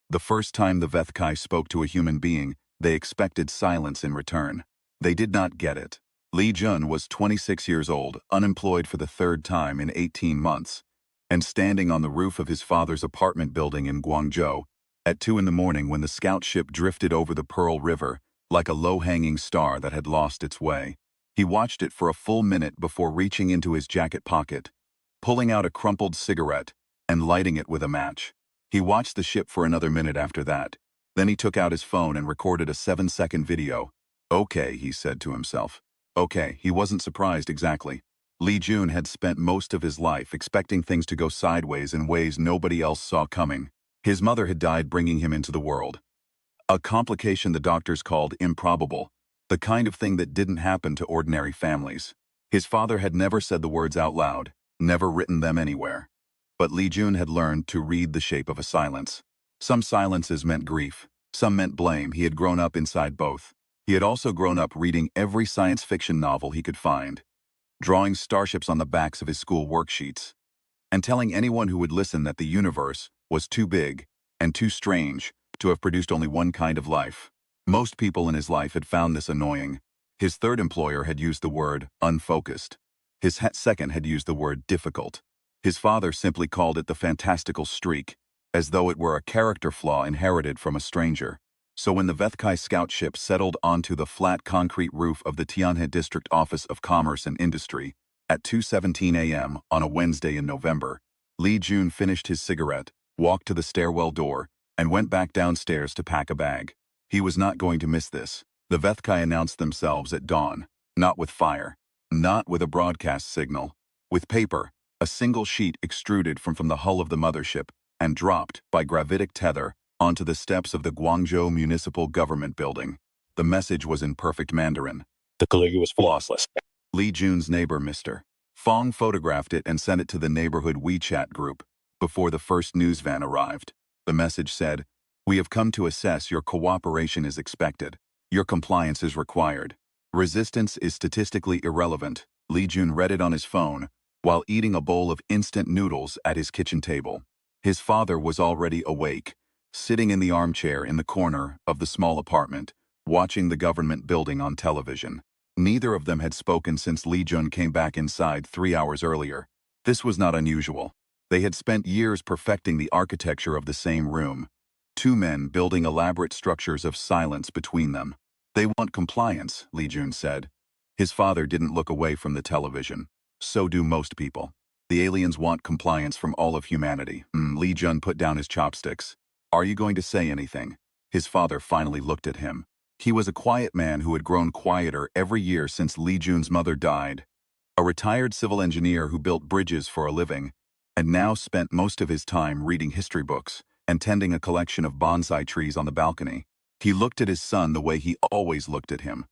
The first time the Vethkai spoke to a human being, they expected silence in return. They did not get it. Li Jun was 26 years old, unemployed for the third time in 18 months, and standing on the roof of his father's apartment building in Guangzhou at 2 in the morning when the scout ship drifted over the Pearl River like a low-hanging star that had lost its way. He watched it for a full minute before reaching into his jacket pocket, pulling out a crumpled cigarette, and lighting it with a match. He watched the ship for another minute after that. Then he took out his phone and recorded a 7-second video. Okay, he said to himself. Okay, he wasn't surprised exactly. Li Jun had spent most of his life expecting things to go sideways in ways nobody else saw coming. His mother had died bringing him into the world. A complication the doctors called improbable, the kind of thing that didn't happen to ordinary families. His father had never said the words out loud, never written them anywhere. But Li Jun had learned to read the shape of a silence. Some silences meant grief, some meant blame. He had grown up inside both. He had also grown up reading every science fiction novel he could find, drawing starships on the backs of his school worksheets, and telling anyone who would listen that the universe was too big and too strange to have produced only one kind of life. Most people in his life had found this annoying. His third employer had used the word unfocused. His second had used the word difficult. His father simply called it the fantastical streak, as though it were a character flaw inherited from a stranger. So when the Vethkai scout ship settled onto the flat concrete roof of the Tianhe District Office of Commerce and Industry at 2:17 a.m. on a Wednesday in November, Li Jun finished his cigarette, walked to the stairwell door, and went back downstairs to pack a bag. He was not going to miss this. The Vethkai announced themselves at dawn, not with fire, not with a broadcast signal, with paper, a single sheet extruded from the hull of the mothership and dropped by gravitic tether onto the steps of the Guangzhou Municipal Government Building. The message was in perfect Mandarin. The Calligraphy was flawless. Li Jun's neighbor, Mr. Fong, photographed it and sent it to the neighborhood WeChat group before the first news van arrived. The message said, "We have come to assess your cooperation is expected. Your compliance is required. Resistance is statistically irrelevant." Li Jun read it on his phone while eating a bowl of instant noodles at his kitchen table. His father was already awake, sitting in the armchair in the corner of the small apartment, watching the government building on television. Neither of them had spoken since Li Jun came back inside 3 hours earlier. This was not unusual. They had spent years perfecting the architecture of the same room. Two men building elaborate structures of silence between them. "They want compliance," Li Jun said. His father didn't look away from the television. So do most people. The aliens want compliance from all of humanity. Li Jun put down his chopsticks. "Are you going to say anything?" His father finally looked at him. He was a quiet man who had grown quieter every year since Li Jun's mother died. A retired civil engineer who built bridges for a living, and now spent most of his time reading history books and tending a collection of bonsai trees on the balcony. He looked at his son the way he always looked at him,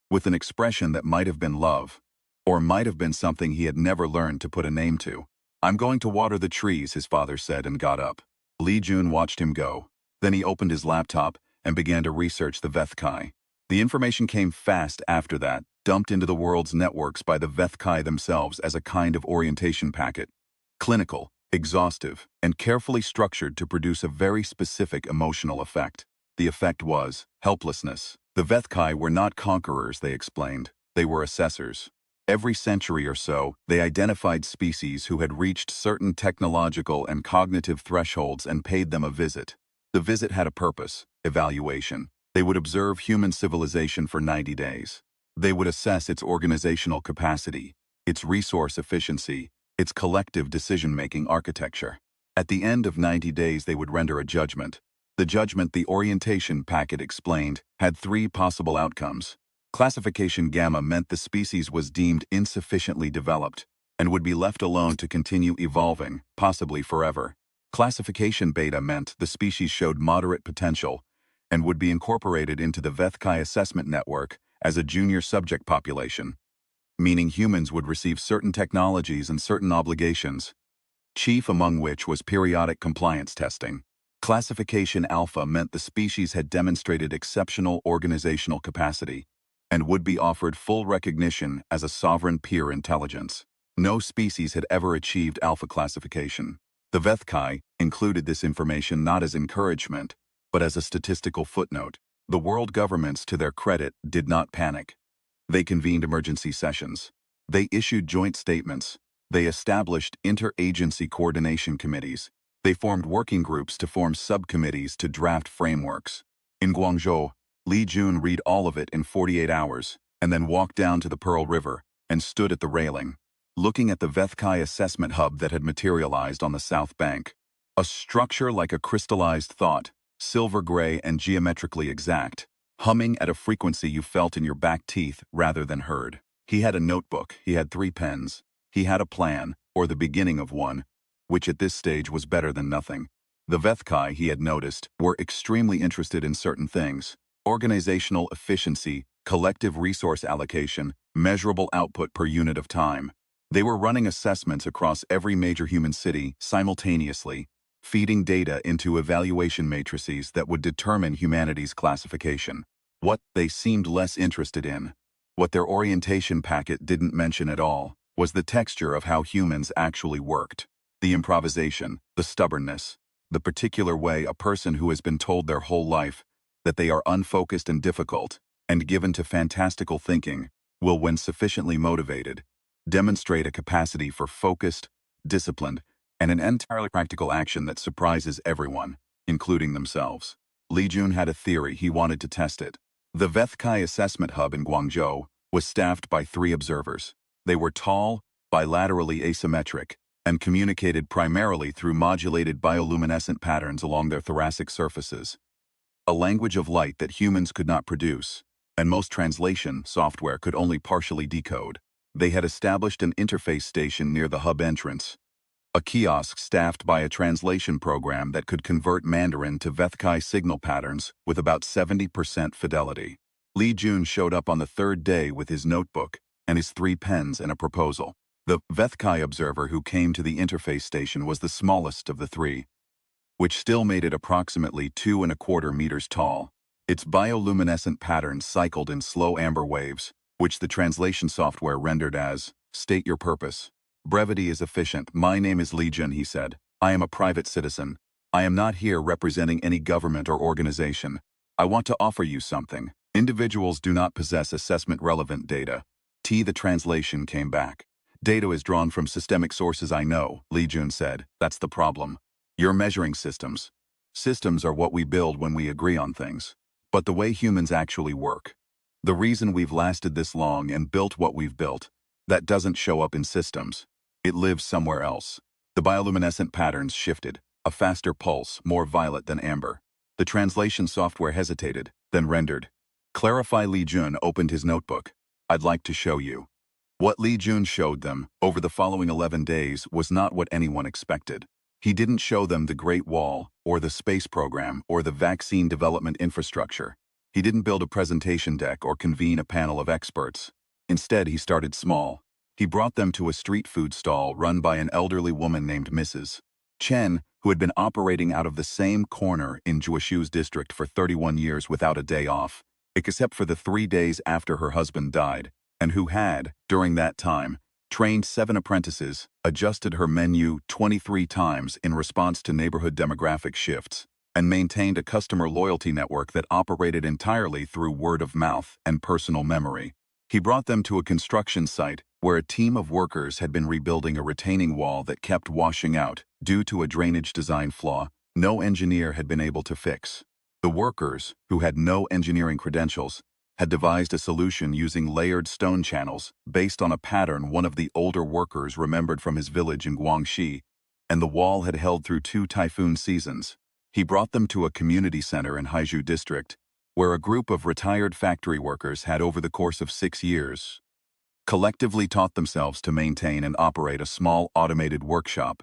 with an expression that might have been love, or might have been something he had never learned to put a name to. "I'm going to water the trees," his father said and got up. Li Jun watched him go. Then he opened his laptop and began to research the Vethkai. The information came fast after that, dumped into the world's networks by the Vethkai themselves as a kind of orientation packet. Clinical, exhaustive, and carefully structured to produce a very specific emotional effect. The effect was helplessness. The Vethkai were not conquerors, they explained. They were assessors. Every century or so, they identified species who had reached certain technological and cognitive thresholds and paid them a visit. The visit had a purpose: evaluation. They would observe human civilization for 90 days. They would assess its organizational capacity, its resource efficiency, its collective decision-making architecture. At the end of 90 days, they would render a judgment. The judgment, the orientation packet explained, had 3 possible outcomes. Classification Gamma meant the species was deemed insufficiently developed and would be left alone to continue evolving, possibly forever. Classification Beta meant the species showed moderate potential and would be incorporated into the Vethkai assessment network as a junior subject population, meaning humans would receive certain technologies and certain obligations, chief among which was periodic compliance testing. Classification Alpha meant the species had demonstrated exceptional organizational capacity and would be offered full recognition as a sovereign peer intelligence. No species had ever achieved Alpha classification. The Vethkai included this information not as encouragement, but as a statistical footnote. The world governments, to their credit, did not panic. They convened emergency sessions. They issued joint statements. They established interagency coordination committees. They formed working groups to form subcommittees to draft frameworks. In Guangzhou, Li Jun read all of it in 48 hours, and then walked down to the Pearl River and stood at the railing, looking at the Vethkai assessment hub that had materialized on the south bank. A structure like a crystallized thought, silver gray and geometrically exact, humming at a frequency you felt in your back teeth rather than heard. He had a notebook, he had 3 pens. He had a plan, or the beginning of one, which at this stage was better than nothing. The Vethkai, he had noticed, were extremely interested in certain things: organizational efficiency, collective resource allocation, measurable output per unit of time. They were running assessments across every major human city simultaneously, feeding data into evaluation matrices that would determine humanity's classification. What they seemed less interested in, what their orientation packet didn't mention at all, was the texture of how humans actually worked. The improvisation, the stubbornness, the particular way a person who has been told their whole life that they are unfocused and difficult, and given to fantastical thinking, will, when sufficiently motivated, demonstrate a capacity for focused, disciplined, and an entirely practical action that surprises everyone, including themselves. Li Jun had a theory. He wanted to test it. The Vethkai Assessment Hub in Guangzhou was staffed by 3 observers. They were tall, bilaterally asymmetric, and communicated primarily through modulated bioluminescent patterns along their thoracic surfaces. A language of light that humans could not produce, and most translation software could only partially decode. They had established an interface station near the hub entrance, a kiosk staffed by a translation program that could convert Mandarin to Vethkai signal patterns with about 70% fidelity. Li Jun showed up on the 3rd day with his notebook and his 3 pens and a proposal. The Vethkai observer who came to the interface station was the smallest of the 3, which still made it approximately 2¼ meters tall. Its bioluminescent patterns cycled in slow amber waves, which the translation software rendered as, "State your purpose." "Brevity is efficient. My name is Li Jun," he said. "I am a private citizen. I am not here representing any government or organization. I want to offer you something. Individuals do not possess assessment-relevant data." The translation came back. "Data is drawn from systemic sources, I know," Li Jun said. "That's the problem. You're measuring systems. Systems are what we build when we agree on things. But the way humans actually work, the reason we've lasted this long and built what we've built, that doesn't show up in systems. It lives somewhere else." The bioluminescent patterns shifted, a faster pulse, more violet than amber. The translation software hesitated, then rendered. "Clarify." Li Jun opened his notebook. "I'd like to show you." What Li Jun showed them over the following 11 days was not what anyone expected. He didn't show them the Great Wall, or the space program, or the vaccine development infrastructure. He didn't build a presentation deck or convene a panel of experts. Instead, he started small. He brought them to a street food stall run by an elderly woman named Mrs. Chen, who had been operating out of the same corner in Jueshu's district for 31 years without a day off, except for the 3 days after her husband died, and who had, during that time, trained 7 apprentices, adjusted her menu 23 times in response to neighborhood demographic shifts, and maintained a customer loyalty network that operated entirely through word of mouth and personal memory. He brought them to a construction site where a team of workers had been rebuilding a retaining wall that kept washing out due to a drainage design flaw no engineer had been able to fix. The workers, who had no engineering credentials, had devised a solution using layered stone channels based on a pattern one of the older workers remembered from his village in Guangxi, and the wall had held through 2 typhoon seasons. He brought them to a community center in Haizhu district, where a group of retired factory workers had, over the course of 6 years, collectively taught themselves to maintain and operate a small automated workshop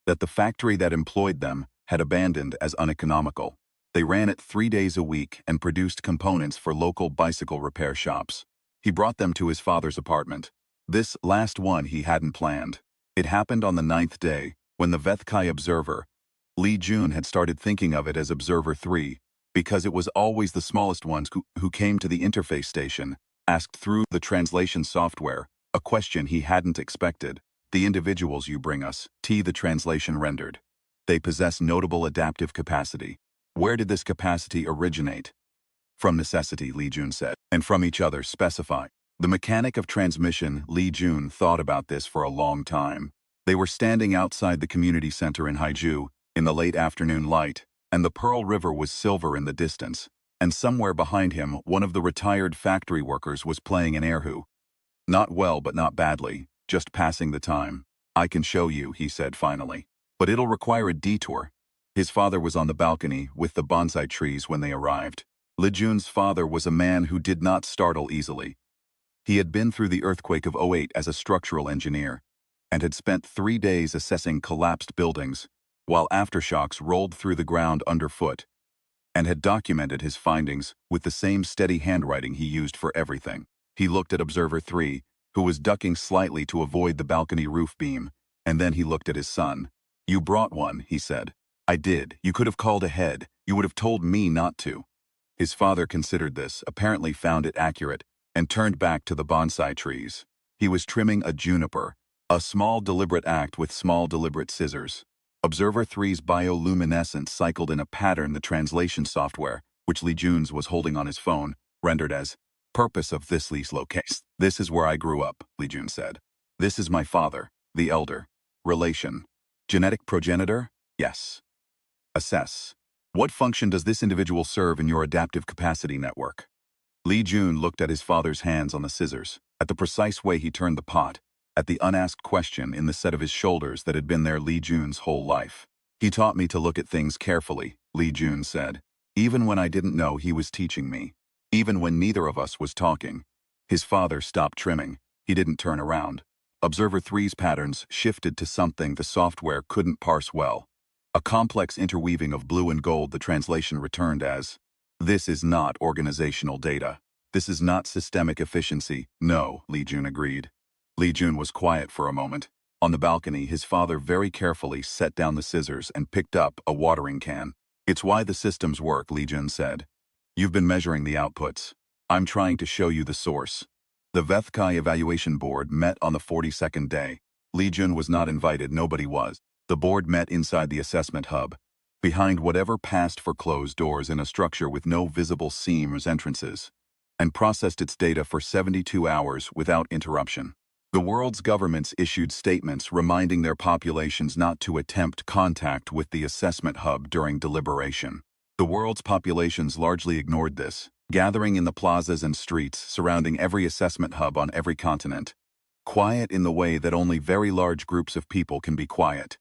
that the factory that employed them had abandoned as uneconomical. They ran it 3 days a week and produced components for local bicycle repair shops. He brought them to his father's apartment. This last one he hadn't planned. It happened on the 9th day, when the Vethkai observer, Li Jun, had started thinking of it as Observer 3, because it was always the smallest ones who came to the interface station, asked through the translation software, a question he hadn't expected. "The individuals you bring us," the translation rendered. They possess notable adaptive capacity. Where did this capacity originate? From necessity, Li Jun said, and from each other specify. The mechanic of transmission, Li Jun thought about this for a long time. They were standing outside the community center in Haiju, in the late afternoon light, and the Pearl River was silver in the distance, and somewhere behind him, one of the retired factory workers was playing an erhu. Not well, but not badly, just passing the time. I can show you, he said finally. But it'll require a detour. His father was on the balcony with the bonsai trees when they arrived. Li Jun's father was a man who did not startle easily. He had been through the earthquake of '08 as a structural engineer, and had spent 3 days assessing collapsed buildings, while aftershocks rolled through the ground underfoot, and had documented his findings with the same steady handwriting he used for everything. He looked at Observer 3, who was ducking slightly to avoid the balcony roof beam, and then he looked at his son. You brought one, he said. I did. You could have called ahead. You would have told me not to. His father considered this, apparently found it accurate, and turned back to the bonsai trees. He was trimming a juniper, a small deliberate act with small deliberate scissors. Observer 3's bioluminescence cycled in a pattern the translation software, which Li Jun's was holding on his phone, rendered as, purpose of this lease location. This is where I grew up, Li Jun said. This is my father, the elder. Relation. Genetic progenitor? Yes. Assess. What function does this individual serve in your adaptive capacity network? Li Jun looked at his father's hands on the scissors, at the precise way he turned the pot, at the unasked question in the set of his shoulders that had been there Li Jun's whole life. He taught me to look at things carefully, Li Jun said. Even when I didn't know he was teaching me. Even when neither of us was talking. His father stopped trimming. He didn't turn around. Observer 3's patterns shifted to something the software couldn't parse well. A complex interweaving of blue and gold the translation returned as, this is not organizational data. This is not systemic efficiency. No, Li Jun agreed. Li Jun was quiet for a moment. On the balcony, his father very carefully set down the scissors and picked up a watering can. It's why the systems work, Li Jun said. You've been measuring the outputs. I'm trying to show you the source. The Vethkai Evaluation Board met on the 42nd day. Li Jun was not invited, nobody was. The board met inside the assessment hub, behind whatever passed for closed doors in a structure with no visible seams entrances, and processed its data for 72 hours without interruption. The world's governments issued statements reminding their populations not to attempt contact with the assessment hub during deliberation. The world's populations largely ignored this, gathering in the plazas and streets surrounding every assessment hub on every continent. Quiet in the way that only very large groups of people can be quiet.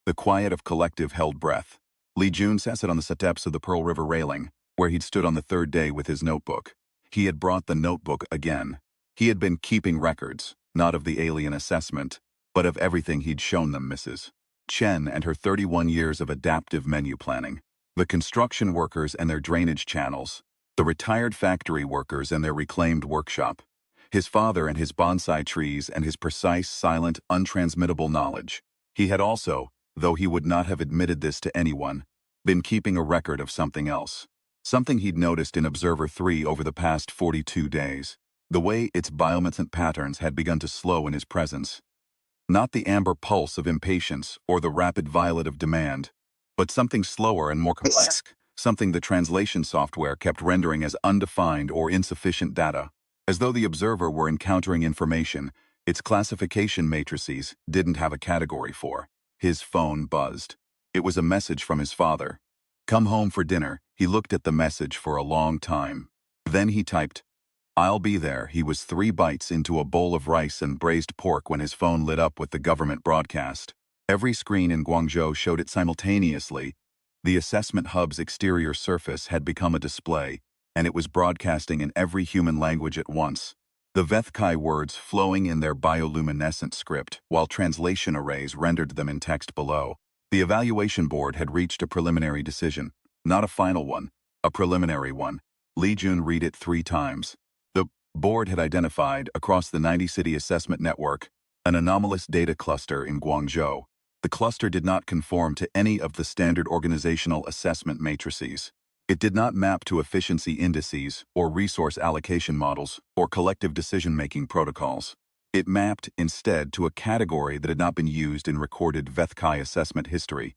The quiet of collective held breath. Li Jun sat on the steps of the Pearl River railing, where he'd stood on the 3rd day with his notebook. He had brought the notebook again. He had been keeping records, not of the alien assessment, but of everything he'd shown them, Mrs. Chen and her 31 years of adaptive menu planning. The construction workers and their drainage channels. The retired factory workers and their reclaimed workshop. His father and his bonsai trees and his precise, silent, untransmittable knowledge. He had also, though he would not have admitted this to anyone, been keeping a record of something else. Something he'd noticed in Observer 3 over the past 42 days. The way its bioluminescent patterns had begun to slow in his presence. Not the amber pulse of impatience or the rapid violet of demand, but something slower and more complex. Something the translation software kept rendering as undefined or insufficient data. As though the observer were encountering information its classification matrices didn't have a category for. His phone buzzed. It was a message from his father. Come home for dinner. He looked at the message for a long time. Then he typed, I'll be there. He was 3 bites into a bowl of rice and braised pork when his phone lit up with the government broadcast. Every screen in Guangzhou showed it simultaneously. The assessment hub's exterior surface had become a display, and it was broadcasting in every human language at once. The Vethkai words flowing in their bioluminescent script, while translation arrays rendered them in text below. The evaluation board had reached a preliminary decision. Not a final one, a preliminary one. Li Jun read it 3 times. The board had identified, across the 90-city assessment network, an anomalous data cluster in Guangzhou. The cluster did not conform to any of the standard organizational assessment matrices. It did not map to efficiency indices or resource allocation models or collective decision-making protocols. It mapped, instead, to a category that had not been used in recorded Vethkai assessment history.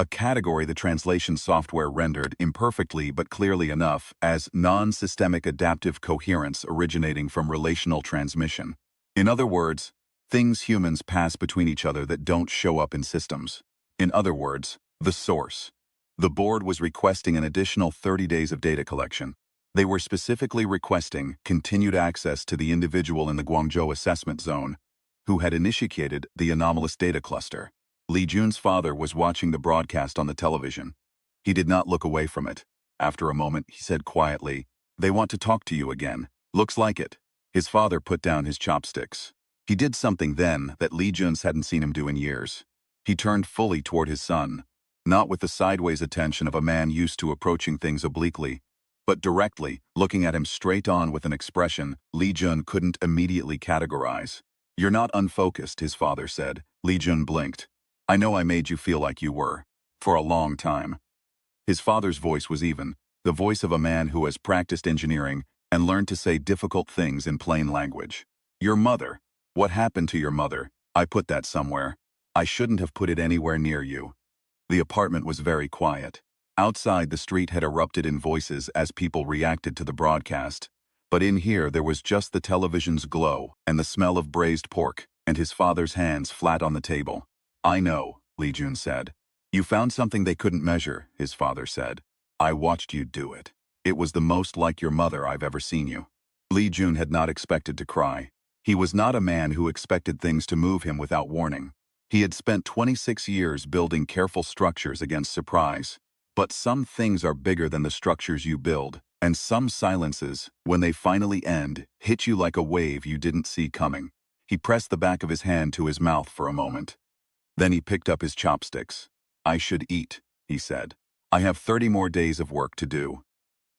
a category the translation software rendered imperfectly but clearly enough as non-systemic adaptive coherence originating from relational transmission. In other words, things humans pass between each other that don't show up in systems. In other words, the source. The board was requesting an additional 30 days of data collection. They were specifically requesting continued access to the individual in the Guangzhou assessment zone who had initiated the anomalous data cluster. Li Jun's father was watching the broadcast on the television. He did not look away from it. After a moment, he said quietly, "They want to talk to you again. Looks like it." His father put down his chopsticks. He did something then that Li Jun's hadn't seen him do in years. He turned fully toward his son, not with the sideways attention of a man used to approaching things obliquely, but directly, looking at him straight on with an expression Li Jun couldn't immediately categorize. "You're not unfocused," his father said. Li Jun blinked. "I know I made you feel like you were. For a long time." His father's voice was even, the voice of a man who has practiced engineering and learned to say difficult things in plain language. "Your mother. What happened to your mother? I put that somewhere. I shouldn't have put it anywhere near you." The apartment was very quiet. Outside, the street had erupted in voices as people reacted to the broadcast. But in here, there was just the television's glow and the smell of braised pork and his father's hands flat on the table. "I know," Li Jun said. "You found something they couldn't measure," his father said. "I watched you do it. It was the most like your mother I've ever seen you." Li Jun had not expected to cry. He was not a man who expected things to move him without warning. He had spent 26 years building careful structures against surprise. But some things are bigger than the structures you build, and some silences, when they finally end, hit you like a wave you didn't see coming. He pressed the back of his hand to his mouth for a moment. Then he picked up his chopsticks. "I should eat," he said. "I have 30 more days of work to do."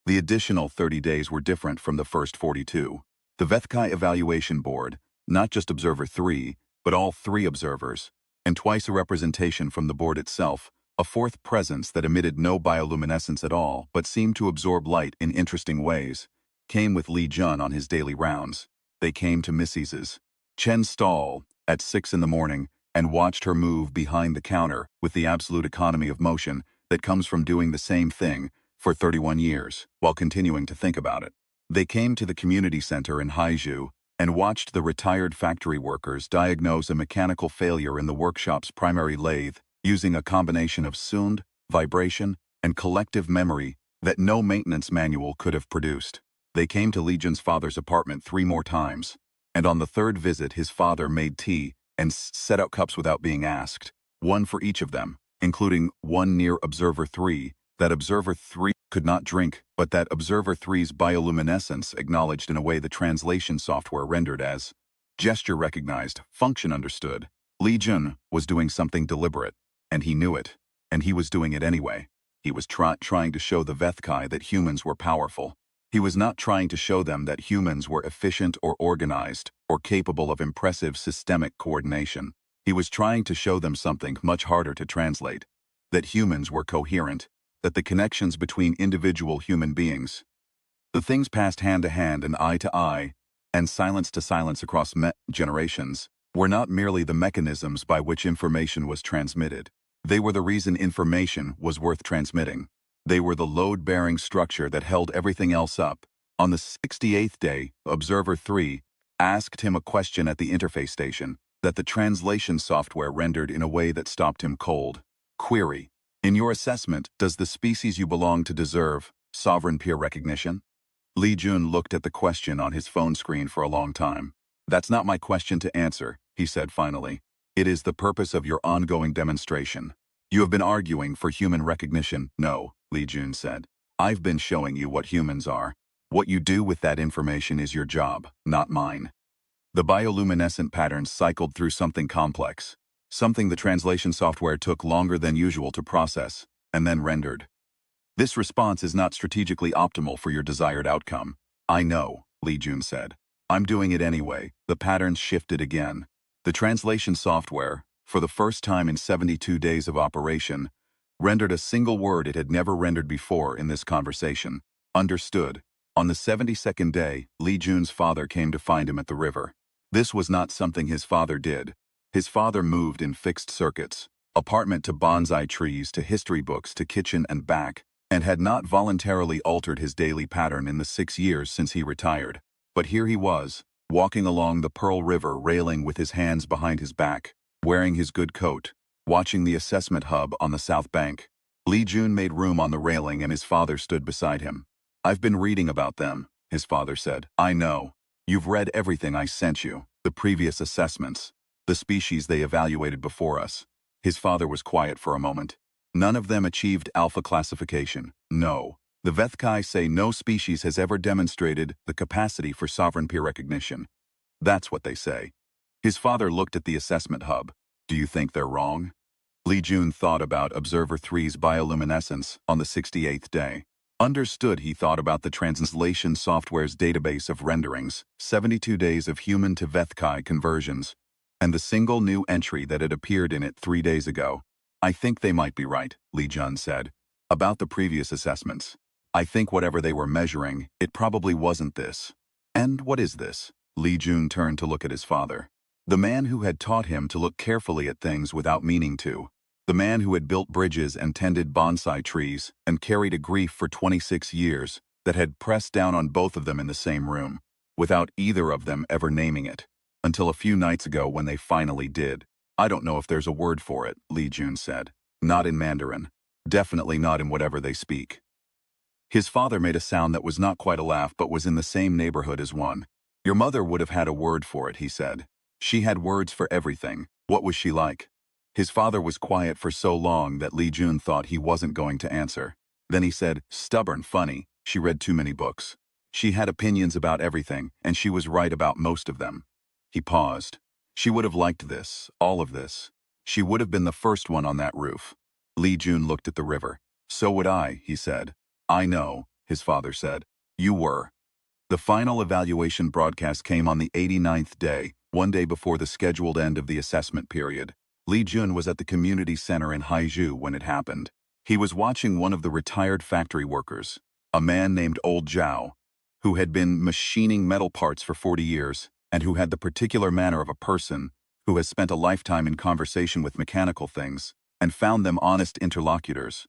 The additional 30 days were different from the first 42. The Vethkai Evaluation Board, not just Observer 3, but all 3 observers, and twice a representation from the board itself, a fourth presence that emitted no bioluminescence at all but seemed to absorb light in interesting ways, came with Li Jun on his daily rounds. They came to Mrs. Chen's stall at 6 in the morning and watched her move behind the counter with the absolute economy of motion that comes from doing the same thing for 31 years while continuing to think about it. They came to the community center in Haizhu and watched the retired factory workers diagnose a mechanical failure in the workshop's primary lathe using a combination of sound, vibration, and collective memory that no maintenance manual could have produced. They came to Li Jun's father's apartment 3 more times, and on the 3rd visit his father made tea and set out cups without being asked, one for each of them, including one near Observer 3, that Observer 3 could not drink, but that Observer 3's bioluminescence acknowledged in a way the translation software rendered as gesture recognized, function understood. Li Jun was doing something deliberate, and he knew it, and he was doing it anyway. He was trying to show the Vethkai that humans were powerful. He was not trying to show them that humans were efficient or organized or capable of impressive systemic coordination. He was trying to show them something much harder to translate, that humans were coherent, that the connections between individual human beings, the things passed hand to hand and eye to eye, and silence to silence across generations, were not merely the mechanisms by which information was transmitted. They were the reason information was worth transmitting. They were the load-bearing structure that held everything else up. On the 68th day, Observer 3 asked him a question at the interface station that the translation software rendered in a way that stopped him cold. Query: in your assessment, does the species you belong to deserve sovereign peer recognition? Li Jun looked at the question on his phone screen for a long time. "That's not my question to answer," he said finally. "It is the purpose of your ongoing demonstration. You have been arguing for human recognition." "No," Li Jun said. "I've been showing you what humans are. What you do with that information is your job, not mine." The bioluminescent patterns cycled through something complex, something the translation software took longer than usual to process, and then rendered. "This response is not strategically optimal for your desired outcome." "I know," Li Jun said. "I'm doing it anyway." The patterns shifted again. The translation software, for the first time in 72 days of operation, rendered a single word it had never rendered before in this conversation. "Understood." On the 72nd day, Li Jun's father came to find him at the river. This was not something his father did. His father moved in fixed circuits. Apartment to bonsai trees to history books to kitchen and back, and had not voluntarily altered his daily pattern in the 6 years since he retired. But here he was, walking along the Pearl River railing with his hands behind his back, wearing his good coat, watching the assessment hub on the south bank. Li Jun made room on the railing and his father stood beside him. "I've been reading about them," his father said. "I know. You've read everything I sent you, the previous assessments, the species they evaluated before us." His father was quiet for a moment. "None of them achieved alpha classification. No. The Vethkai say no species has ever demonstrated the capacity for sovereign peer recognition. That's what they say." His father looked at the assessment hub. "Do you think they're wrong?" Li Jun thought about Observer 3's bioluminescence on the 68th day. Understood, he thought about the translation software's database of renderings, 72 days of human to Vethkai conversions, and the single new entry that had appeared in it 3 days ago. "I think they might be right," Li Jun said. "About the previous assessments. I think whatever they were measuring, it probably wasn't this." "And what is this?" Li Jun turned to look at his father. The man who had taught him to look carefully at things without meaning to. The man who had built bridges and tended bonsai trees and carried a grief for 26 years that had pressed down on both of them in the same room, without either of them ever naming it. Until a few nights ago when they finally did. "I don't know if there's a word for it," Li Jun said. "Not in Mandarin. Definitely not in whatever they speak." His father made a sound that was not quite a laugh but was in the same neighborhood as one. "Your mother would have had a word for it," he said. "She had words for everything. What was she like?" His father was quiet for so long that Li Jun thought he wasn't going to answer. Then he said, "Stubborn, funny. She read too many books. She had opinions about everything, and she was right about most of them." He paused. "She would have liked this, all of this. She would have been the first one on that roof." Li Jun looked at the river. "So would I," he said. "I know," his father said. "You were." The final evaluation broadcast came on the 89th day, one day before the scheduled end of the assessment period. Li Jun was at the community center in Haizhu when it happened. He was watching one of the retired factory workers, a man named Old Zhao, who had been machining metal parts for 40 years, and who had the particular manner of a person who has spent a lifetime in conversation with mechanical things and found them honest interlocutors.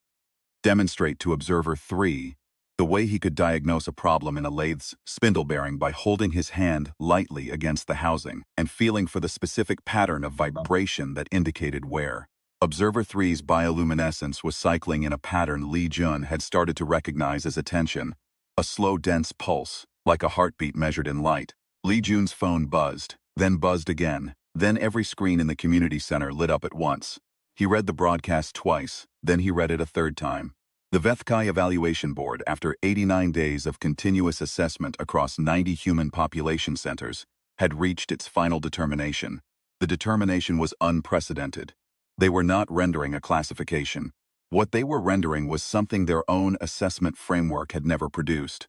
Demonstrate to Observer 3 the way he could diagnose a problem in a lathe's spindle bearing by holding his hand lightly against the housing and feeling for the specific pattern of vibration that indicated wear. Observer 3's bioluminescence was cycling in a pattern Li Jun had started to recognize as attention, a slow, dense pulse, like a heartbeat measured in light. Li Jun's phone buzzed, then buzzed again, then every screen in the community center lit up at once. He read the broadcast twice, then he read it a third time. The Vethkai Evaluation Board, after 89 days of continuous assessment across 90 human population centers, had reached its final determination. The determination was unprecedented. They were not rendering a classification. What they were rendering was something their own assessment framework had never produced.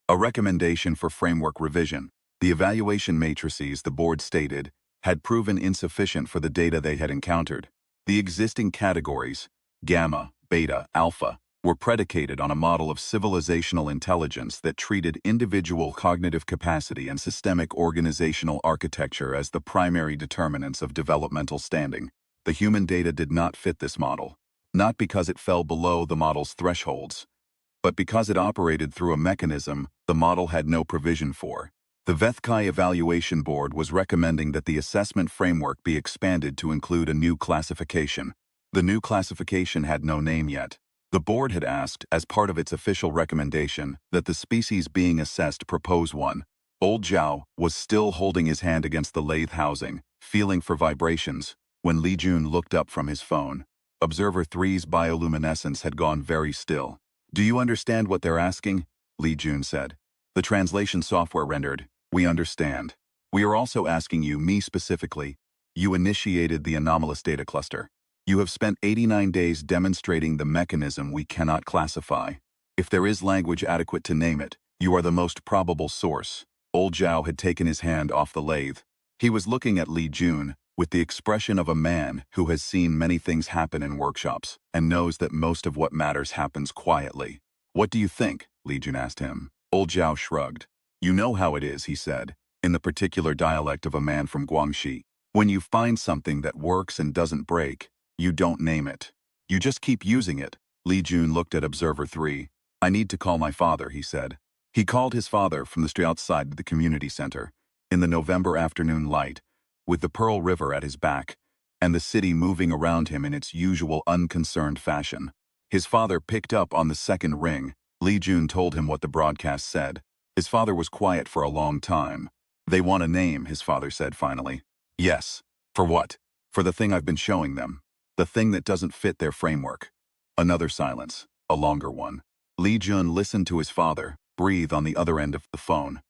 A recommendation for framework revision. The evaluation matrices, the board stated, had proven insufficient for the data they had encountered. The existing categories, gamma, beta, alpha, were predicated on a model of civilizational intelligence that treated individual cognitive capacity and systemic organizational architecture as the primary determinants of developmental standing. The human data did not fit this model, not because it fell below the model's thresholds, but because it operated through a mechanism the model had no provision for. The Vethkai Evaluation Board was recommending that the assessment framework be expanded to include a new classification. The new classification had no name yet. The board had asked, as part of its official recommendation, that the species being assessed propose one. Old Zhao was still holding his hand against the lathe housing, feeling for vibrations, when Li Jun looked up from his phone. Observer 3's bioluminescence had gone very still. "Do you understand what they're asking?" Li Jun said. The translation software rendered, "We understand. We are also asking you, me specifically. You initiated the anomalous data cluster. You have spent 89 days demonstrating the mechanism we cannot classify. If there is language adequate to name it, you are the most probable source." Old Zhao had taken his hand off the lathe. He was looking at Li Jun with the expression of a man who has seen many things happen in workshops and knows that most of what matters happens quietly. "What do you think?" Li Jun asked him. Old Zhao shrugged. "You know how it is," he said, in the particular dialect of a man from Guangxi. "When you find something that works and doesn't break, You don't name it. You just keep using it. Lee Jun looked at Observer 3. I need to call my father, he said. He called his father from the street outside the community center, in the November afternoon light, with the Pearl River at his back, and the city moving around him in its usual unconcerned fashion. His father picked up on the second ring. Lee Jun told him what the broadcast said. His father was quiet for a long time. They want a name, his father said finally. Yes. For what? For the thing I've been showing them. The thing that doesn't fit their framework. Another silence, a longer one. Lee Jun listened to his father, breathe on the other end of the phone.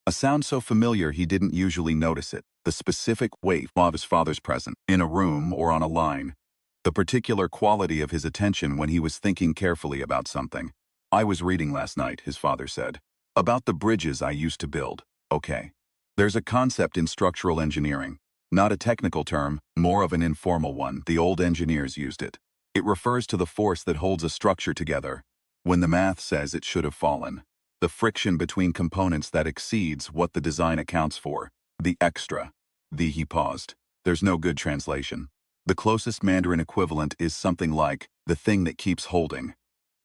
A sound so familiar he didn't usually notice it, the specific weight of his father's presence, in a room or on a line. The particular quality of his attention when he was thinking carefully about something. I was reading last night, his father said. About the bridges I used to build. Okay. There's a concept in structural engineering. Not a technical term, more of an informal one. The old engineers used it. It refers to the force that holds a structure together, when the math says it should have fallen. The friction between components that exceeds what the design accounts for. The extra. He paused. There's no good translation. The closest Mandarin equivalent is something like, the thing that keeps holding.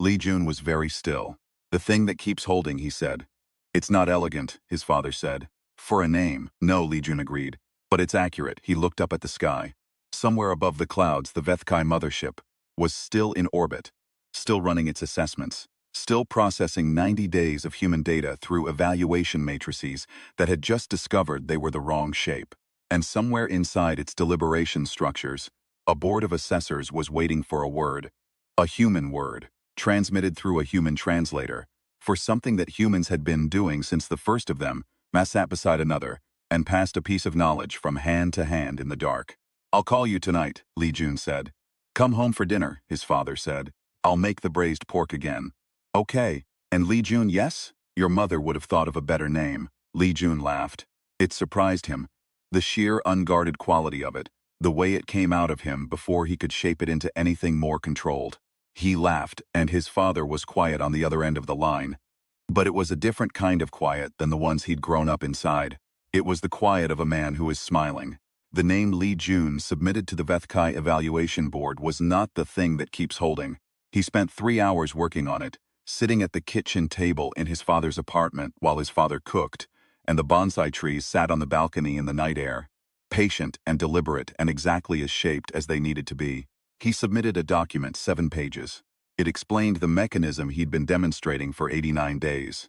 Lee Jun was very still. The thing that keeps holding, he said. It's not elegant, his father said. For a name, no, Lee Jun agreed. But it's accurate. He looked up at the sky. Somewhere above the clouds, the Vethkai mothership was still in orbit, still running its assessments, still processing 90 days of human data through evaluation matrices that had just discovered they were the wrong shape. And somewhere inside its deliberation structures, a board of assessors was waiting for a word, a human word, transmitted through a human translator, for something that humans had been doing since the first of them, sat beside another, and passed a piece of knowledge from hand to hand in the dark. I'll call you tonight, Lee Jun said. Come home for dinner, his father said. I'll make the braised pork again. Okay. And Lee Jun, yes? Your mother would have thought of a better name. Lee Jun laughed. It surprised him. The sheer unguarded quality of it, the way it came out of him before he could shape it into anything more controlled. He laughed, and his father was quiet on the other end of the line. But it was a different kind of quiet than the ones he'd grown up inside. It was the quiet of a man who is smiling. The name Lee Jun submitted to the Vethkai evaluation board was not the thing that keeps holding. He spent 3 hours working on it, sitting at the kitchen table in his father's apartment while his father cooked, and the bonsai trees sat on the balcony in the night air, patient and deliberate and exactly as shaped as they needed to be. He submitted a document, 7 pages. It explained the mechanism he'd been demonstrating for 89 days.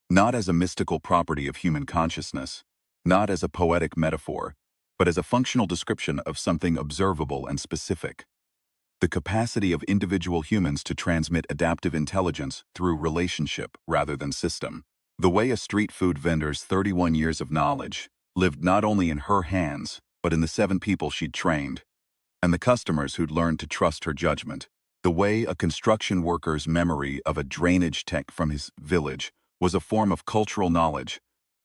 Not as a mystical property of human consciousness, not as a poetic metaphor, but as a functional description of something observable and specific. The capacity of individual humans to transmit adaptive intelligence through relationship rather than system. The way a street food vendor's 31 years of knowledge lived not only in her hands, but in the 7 people she'd trained, and the customers who'd learned to trust her judgment. The way a construction worker's memory of a drainage tech from his village was a form of cultural knowledge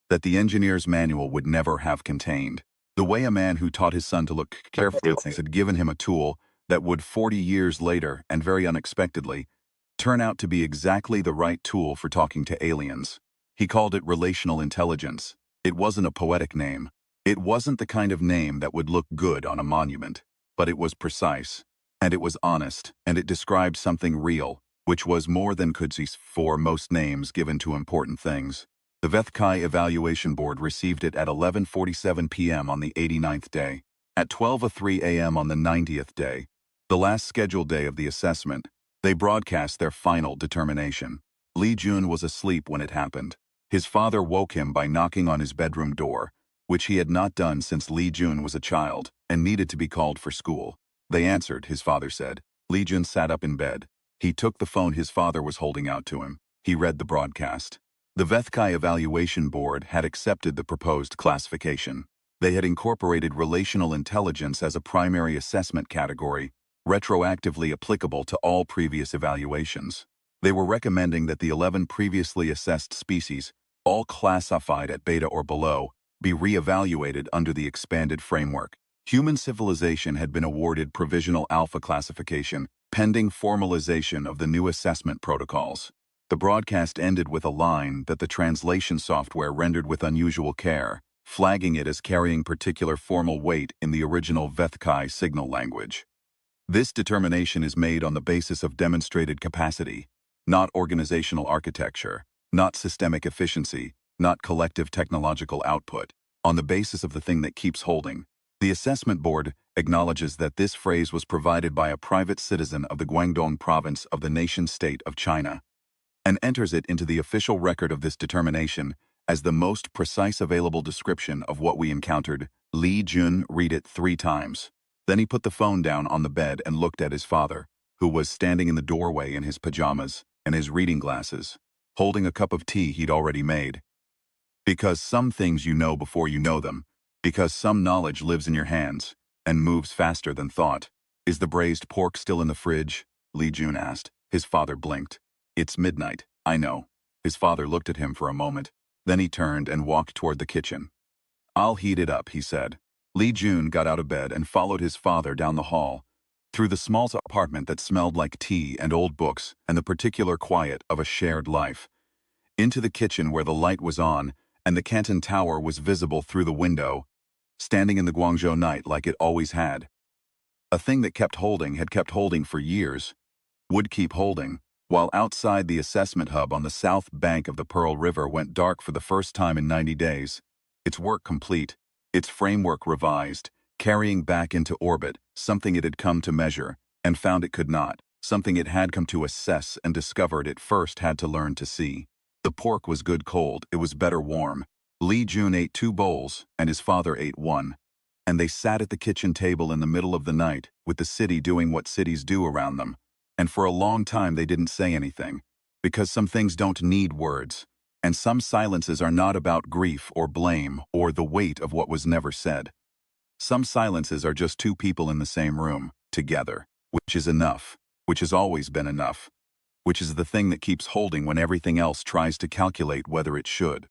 that the engineer's manual would never have contained. The way a man who taught his son to look carefully at things had given him a tool that would 40 years later, and very unexpectedly, turn out to be exactly the right tool for talking to aliens. He called it relational intelligence. It wasn't a poetic name. It wasn't the kind of name that would look good on a monument, but it was precise, and it was honest, and it described something real, which was more than could see for most names given to important things. The Vethkai Evaluation Board received it at 11:47 p.m. on the 89th day. At 12:03 a.m. on the 90th day, the last scheduled day of the assessment, they broadcast their final determination. Lee Jun was asleep when it happened. His father woke him by knocking on his bedroom door, which he had not done since Lee Jun was a child, and needed to be called for school. They answered, his father said. Lee Jun sat up in bed. He took the phone his father was holding out to him. He read the broadcast. The Vethkai Evaluation Board had accepted the proposed classification. They had incorporated relational intelligence as a primary assessment category, retroactively applicable to all previous evaluations. They were recommending that the 11 previously assessed species, all classified at beta or below, be re-evaluated under the expanded framework. Human civilization had been awarded provisional alpha classification, pending formalization of the new assessment protocols. The broadcast ended with a line that the translation software rendered with unusual care, flagging it as carrying particular formal weight in the original Vethkai signal language. This determination is made on the basis of demonstrated capacity, not organizational architecture, not systemic efficiency, not collective technological output, on the basis of the thing that keeps holding. The assessment board acknowledges that this phrase was provided by a private citizen of the Guangdong province of the nation-state of China, and enters it into the official record of this determination as the most precise available description of what we encountered. Li Jun read it 3 times. Then he put the phone down on the bed and looked at his father, who was standing in the doorway in his pajamas and his reading glasses, holding a cup of tea he'd already made. Because some things you know before you know them, because some knowledge lives in your hands and moves faster than thought. Is the braised pork still in the fridge? Li Jun asked. His father blinked. It's midnight, I know. His father looked at him for a moment. Then he turned and walked toward the kitchen. I'll heat it up, he said. Li Jun got out of bed and followed his father down the hall, through the small apartment that smelled like tea and old books and the particular quiet of a shared life, into the kitchen where the light was on and the Canton Tower was visible through the window, standing in the Guangzhou night like it always had. A thing that kept holding had kept holding for years, would keep holding, while outside the assessment hub on the south bank of the Pearl River went dark for the first time in 90 days. Its work complete, its framework revised, carrying back into orbit something it had come to measure and found it could not, something it had come to assess and discovered it first had to learn to see. The pork was good cold, it was better warm. Li Jun ate 2 bowls and his father ate 1. And they sat at the kitchen table in the middle of the night, with the city doing what cities do around them. And for a long time they didn't say anything, because some things don't need words, and some silences are not about grief or blame or the weight of what was never said. Some silences are just 2 people in the same room, together, which is enough, which has always been enough, which is the thing that keeps holding when everything else tries to calculate whether it should.